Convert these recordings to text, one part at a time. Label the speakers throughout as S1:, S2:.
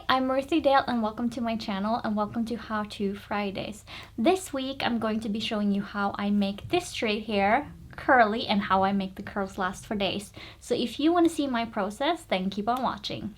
S1: Hi, I'm Ruthie Dahle and welcome to my channel and welcome to How To Fridays. This week I'm going to be showing you how I make this straight hair curly and how I make the curls last for days. So if you want to see my process, then keep on watching.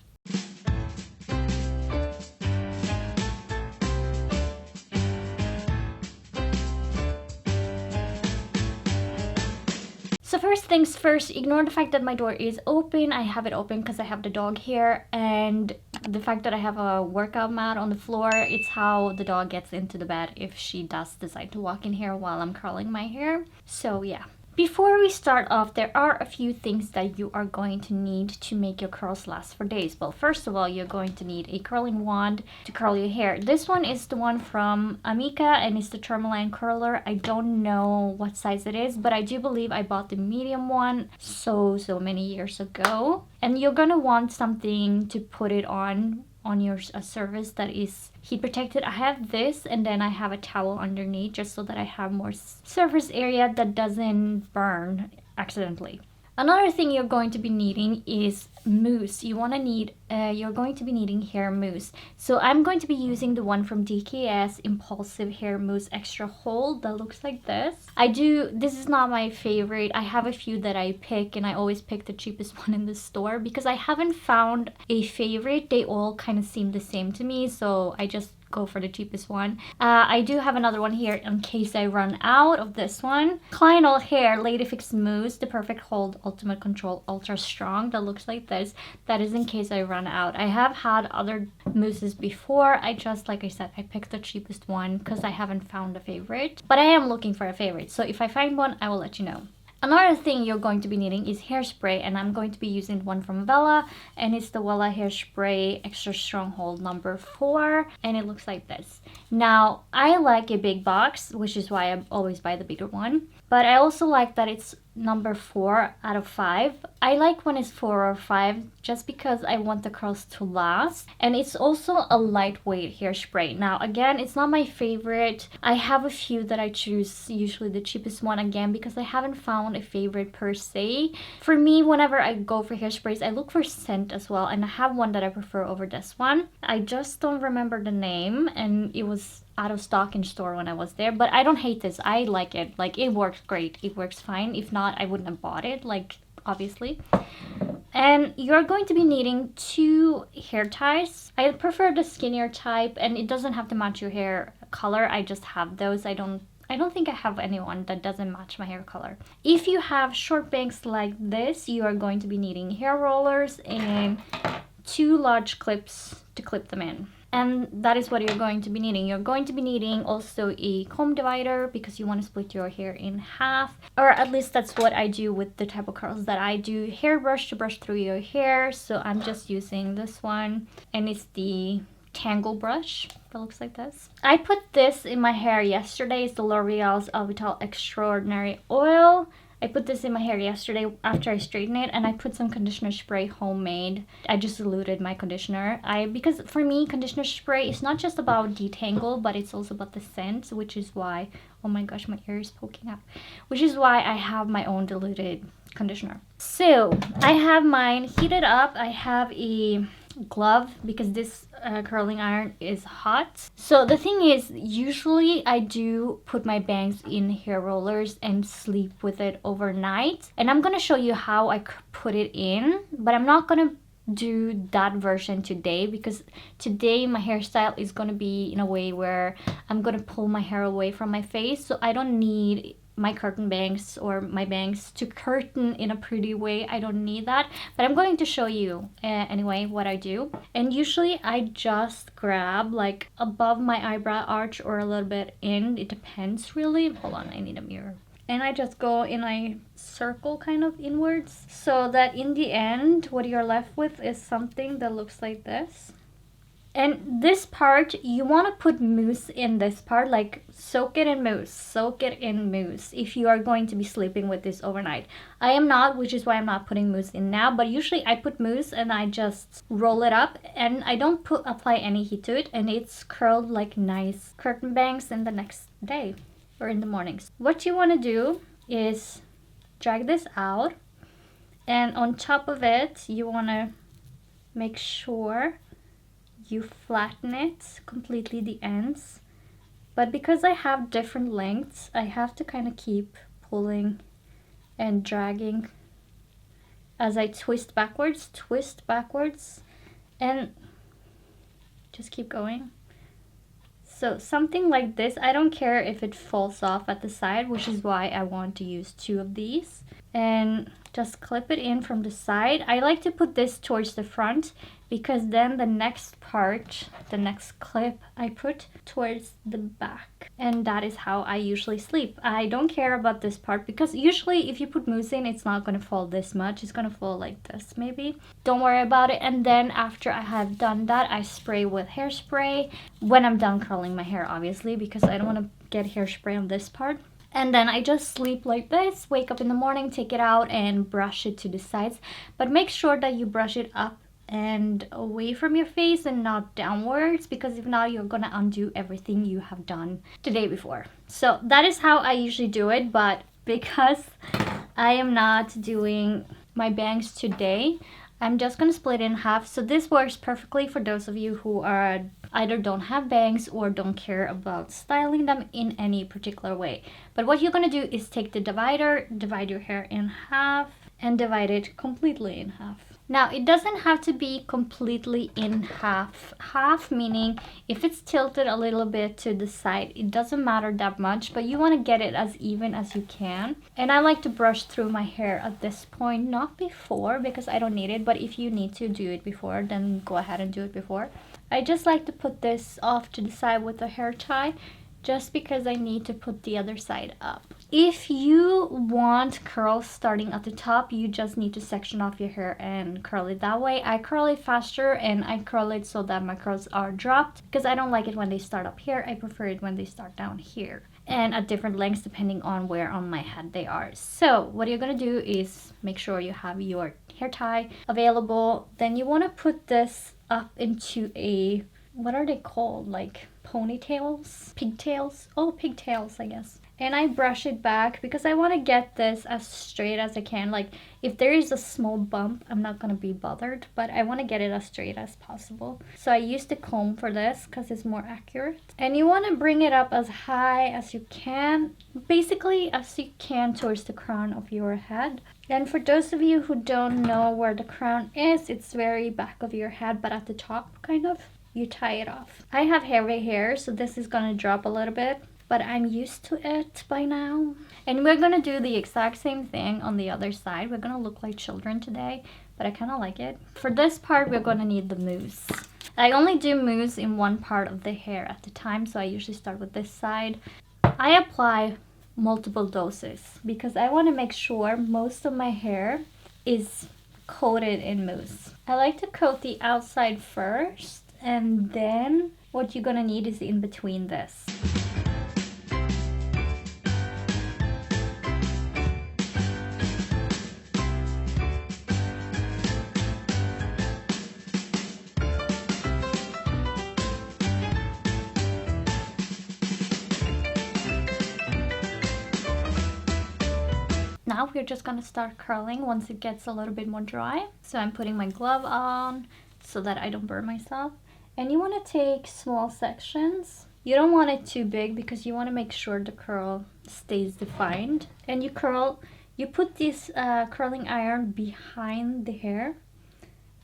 S1: So first things first, ignore the fact that my door is open. I have it open because I have the dog here, and the fact that I have a workout mat on the floor, it's how the dog gets into the bed if she does decide to walk in here while I'm curling my hair. So yeah. Before we start off, there are a few things that you are going to need to make your curls last for days. Well, first of all, you're going to need a curling wand to curl your hair. This one is the one from Amika and it's the Tourmaline Curler. I don't know what size it is, but I do believe I bought the medium one so many years ago. And you're gonna want something to put it on your surface that is heat protected. I have this and then I have a towel underneath just so that I have more surface area that doesn't burn accidentally. Another thing you're going to be needing is mousse. You're going to be needing hair mousse. So I'm going to be using the one from DKS Impulsive Hair Mousse Extra Hold that looks like this. This is not my favorite. I have a few that I pick and I always pick the cheapest one in the store because I haven't found a favorite. They all kind of seem the same to me, so I just go for the cheapest one. I do have another one here in case I run out of this one. Klein All Hair Lady Fix Mousse, the Perfect Hold Ultimate Control Ultra Strong, that looks like this. That is in case I run out. I have had other mousses before. Like I said, I picked the cheapest one because I haven't found a favorite. But I am looking for a favorite, so if I find one, I will let you know. Another thing you're going to be needing is hairspray, and I'm going to be using one from Wella, and it's the Wella Hairspray Extra Strong Hold number 4, and it looks like this. Now, I like a big box, which is why I always buy the bigger one, but I also like that it's number 4 out of 5. I like when it's 4 or 5 just because I want the curls to last, and it's also a lightweight hairspray. Now again, it's not my favorite. I have a few that I choose, usually the cheapest one again because I haven't found a favorite per se. For me, whenever I go for hairsprays, I look for scent as well, and I have one that I prefer over this one. I just don't remember the name, and it was out of stock in store when I was there, but I don't hate this. I like it. Like, it works great. It works fine. If not, I wouldn't have bought it, like, obviously. And you're going to be needing 2 hair ties. I prefer the skinnier type, and it doesn't have to match your hair color. I just have those. I don't think I have anyone that doesn't match my hair color. If you have short bangs like this, you are going to be needing hair rollers and 2 large clips to clip them in. And that is what you're going to be needing. You're going to be needing also a comb divider because you want to split your hair in half. Or at least that's what I do with the type of curls that I do. Hairbrush to brush through your hair. So I'm just using this one. And it's the Tangle brush that looks like this. I put this in my hair yesterday. It's the L'Oreal's Elvital Extraordinary Oil. I put this in my hair yesterday after I straightened it, and I put some conditioner spray homemade. I just diluted my conditioner. Because for me, conditioner spray is not just about detangle, but it's also about the scent, which is why, oh my gosh, my ear is poking up. Which is why I have my own diluted conditioner. So I have mine heated up. I have a glove because this curling iron is hot. So the thing is, usually I do put my bangs in hair rollers and sleep with it overnight, and I'm gonna show you how I put it in, but I'm not gonna do that version today because today my hairstyle is gonna be in a way where I'm gonna pull my hair away from my face, so I don't need my curtain bangs or my bangs to curtain in a pretty way. I don't need that, but I'm going to show you anyway what I do. And usually I just grab like above my eyebrow arch or a little bit in, it depends really. Hold on, I need a mirror. And I just go in a circle kind of inwards so that in the end what you're left with is something that looks like this. And this part, you want to put mousse in this part, like soak it in mousse if you are going to be sleeping with this overnight. I am not, which is why I'm not putting mousse in now, but usually I put mousse and I just roll it up and I don't apply any heat to it, and it's curled like nice curtain bangs in the next day or in the mornings. What you want to do is drag this out, and on top of it you want to make sure you flatten it completely, the ends. But because I have different lengths, I have to kind of keep pulling and dragging as I twist backwards, and just keep going. So something like this, I don't care if it falls off at the side, which is why I want to use 2 of these. And just clip it in from the side. I like to put this towards the front because then the next part, the next clip, I put towards the back. And that is how I usually sleep. I don't care about this part because usually if you put mousse in, it's not going to fall this much. It's going to fall like this maybe. Don't worry about it. And then after I have done that, I spray with hairspray when I'm done curling my hair, obviously, because I don't want to get hairspray on this part. And then I just sleep like this, wake up in the morning, take it out and brush it to the sides. But make sure that you brush it up and away from your face and not downwards, because if not, you're gonna undo everything you have done the day before. So that is how I usually do it, but because I am not doing my bangs today, I'm just gonna split it in half. So this works perfectly for those of you who are either don't have bangs or don't care about styling them in any particular way. But what you're gonna do is take the divider, divide your hair in half, and divide it completely in half. Now, it doesn't have to be completely in half. Half meaning if it's tilted a little bit to the side, it doesn't matter that much, but you want to get it as even as you can. And I like to brush through my hair at this point, not before because I don't need it, but if you need to do it before, then go ahead and do it before. I just like to put this off to the side with a hair tie, just because I need to put the other side up. If you want curls starting at the top, you just need to section off your hair and curl it that way. I curl it faster and I curl it so that my curls are dropped because I don't like it when they start up here. I prefer it when they start down here and at different lengths depending on where on my head they are. So what you're gonna do is make sure you have your hair tie available. Then you want to put this up into a, what are they called, like ponytails, pigtails? Oh, pigtails, I guess. And I brush it back because I want to get this as straight as I can. Like if there is a small bump, I'm not going to be bothered, but I want to get it as straight as possible. So I use the comb for this because it's more accurate. And you want to bring it up as high as you can, basically as you can towards the crown of your head. And for those of you who don't know where the crown is, it's very back of your head, but at the top kind of. You tie it off. I have heavy hair, so this is gonna drop a little bit, but I'm used to it by now. And we're gonna do the exact same thing on the other side. We're gonna look like children today, but I kind of like it. For this part, we're gonna need the mousse. I only do mousse in one part of the hair at a time, so I usually start with this side. I apply multiple doses because I want to make sure most of my hair is coated in mousse. I like to coat the outside first, and then what you're gonna need is in between this. Now we're just gonna start curling once it gets a little bit more dry. So I'm putting my glove on so that I don't burn myself. And you want to take small sections. You don't want it too big because you want to make sure the curl stays defined. And you put this curling iron behind the hair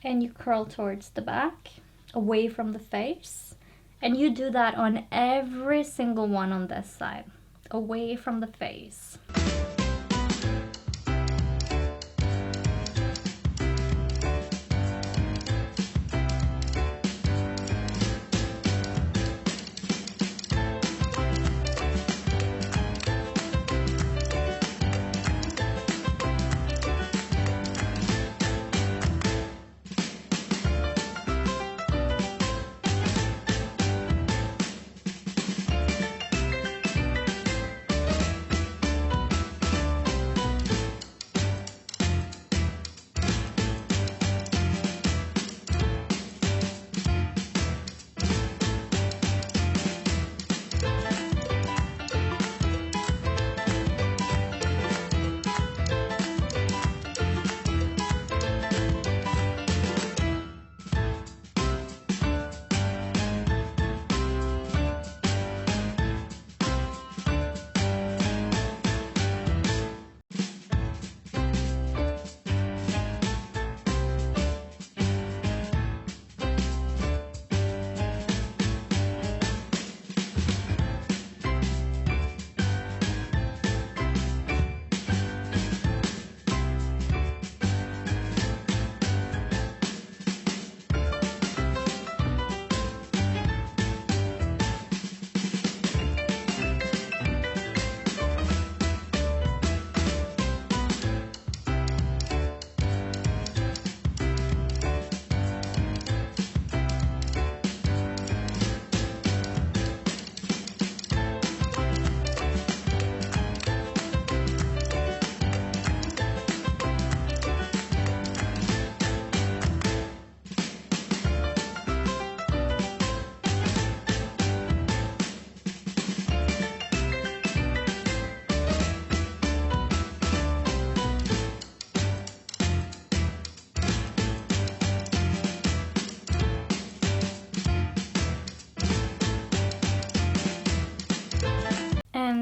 S1: and you curl towards the back, away from the face. And you do that on every single one on this side, away from the face.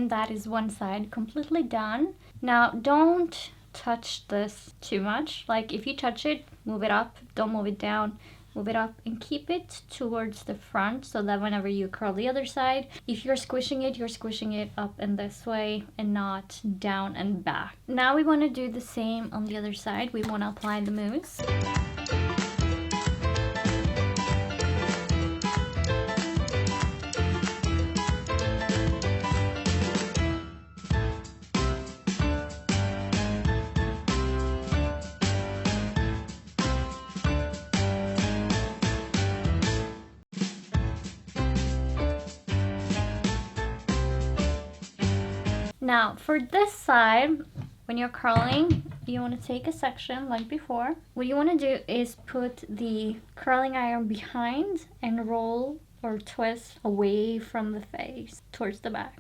S1: that is one side completely done. Now don't touch this too much. Like if you touch it, move it up, don't move it down. Move it up and keep it towards the front so that whenever you curl the other side, if you're squishing it up and this way and not down and back. Now we want to do the same on the other side. We want to apply the mousse. Now for this side, when you're curling, you want to take a section like before. What you want to do is put the curling iron behind and roll or twist away from the face towards the back.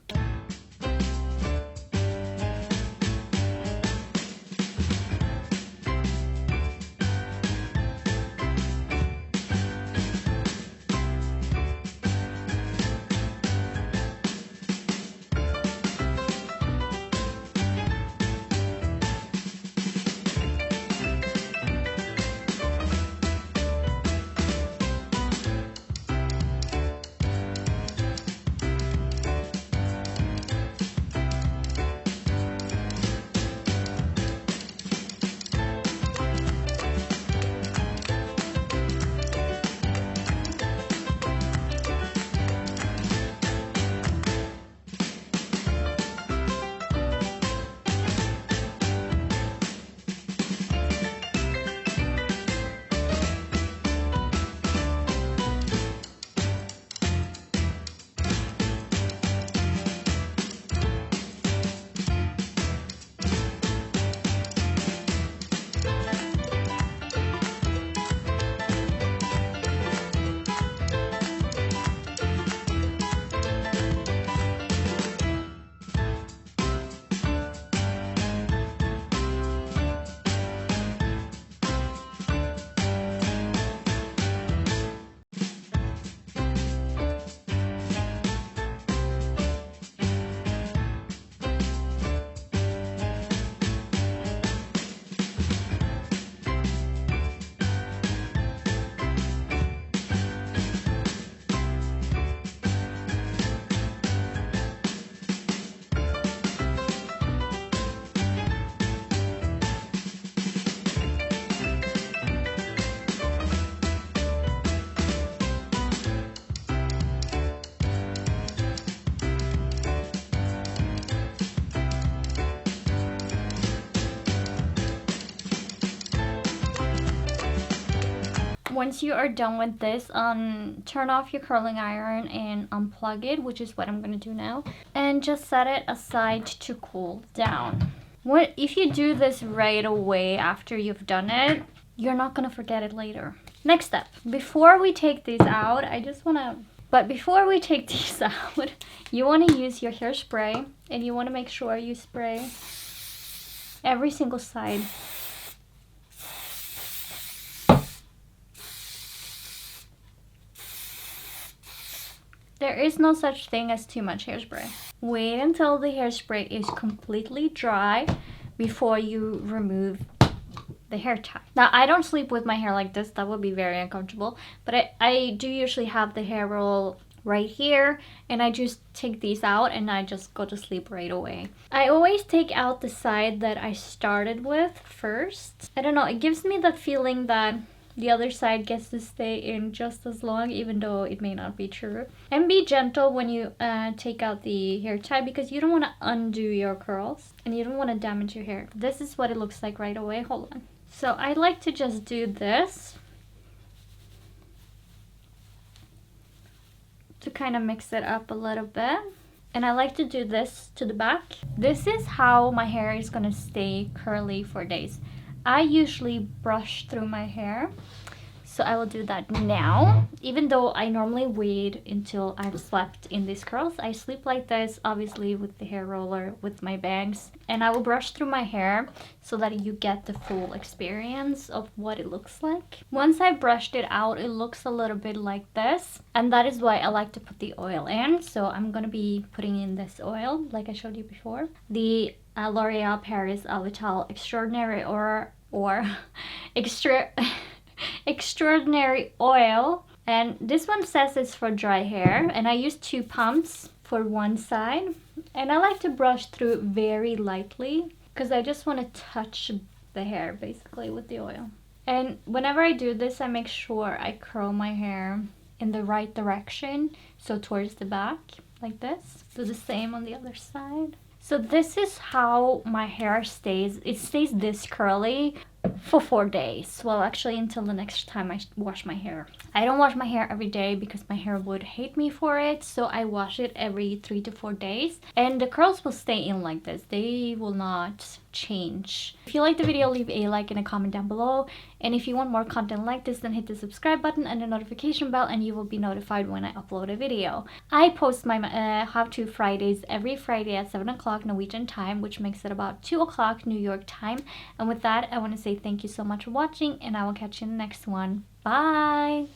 S1: Once you are done with this, turn off your curling iron and unplug it, which is what I'm going to do now, and just set it aside to cool down. If you do this right away after you've done it, you're not going to forget it later. Next step, before we take these out, before we take these out, you want to use your hairspray, and you want to make sure you spray every single side. There is no such thing as too much hairspray. Wait until the hairspray is completely dry before you remove the hair tie. Now, I don't sleep with my hair like this. That would be very uncomfortable. But I do usually have the hair roll right here, and I just take these out and I just go to sleep right away. I always take out the side that I started with first. I don't know, it gives me that feeling that the other side gets to stay in just as long, even though it may not be true. And be gentle when you take out the hair tie, because you don't want to undo your curls and you don't want to damage your hair. This is what it looks like right away. Hold on. So I like to just do this to kind of mix it up a little bit. And I like to do this to the back. This is how my hair is going to stay curly for days. I usually brush through my hair So I will do that now. Even though I normally wait until I've slept in these curls, I sleep like this, obviously with the hair roller, with my bangs. And I will brush through my hair so that you get the full experience of what it looks like. Once I brushed it out, it looks a little bit like this. And that is why I like to put the oil in. So I'm gonna be putting in this oil, like I showed you before. The L'Oreal Paris Elvital Extraordinary Extraordinary Oil. And this one says it's for dry hair. And I use 2 pumps for one side. And I like to brush through very lightly because I just want to touch the hair basically with the oil. And whenever I do this, I make sure I curl my hair in the right direction, so towards the back like this. Do the same on the other side. So this is how my hair stays. It stays this curly for 4 days. Well, actually until the next time I wash my hair. I don't wash my hair every day because my hair would hate me for it. So I wash it every 3 to 4 days. And the curls will stay in like this. They will not change. If you like the video, leave a like and a comment down below. And if you want more content like this, then hit the subscribe button and the notification bell and you will be notified when I upload a video. I post my how-to Fridays every Friday at 7 o'clock Norwegian time, which makes it about 2 o'clock New York time. And with that, I want to say thank you so much for watching and I will catch you in the next one. Bye!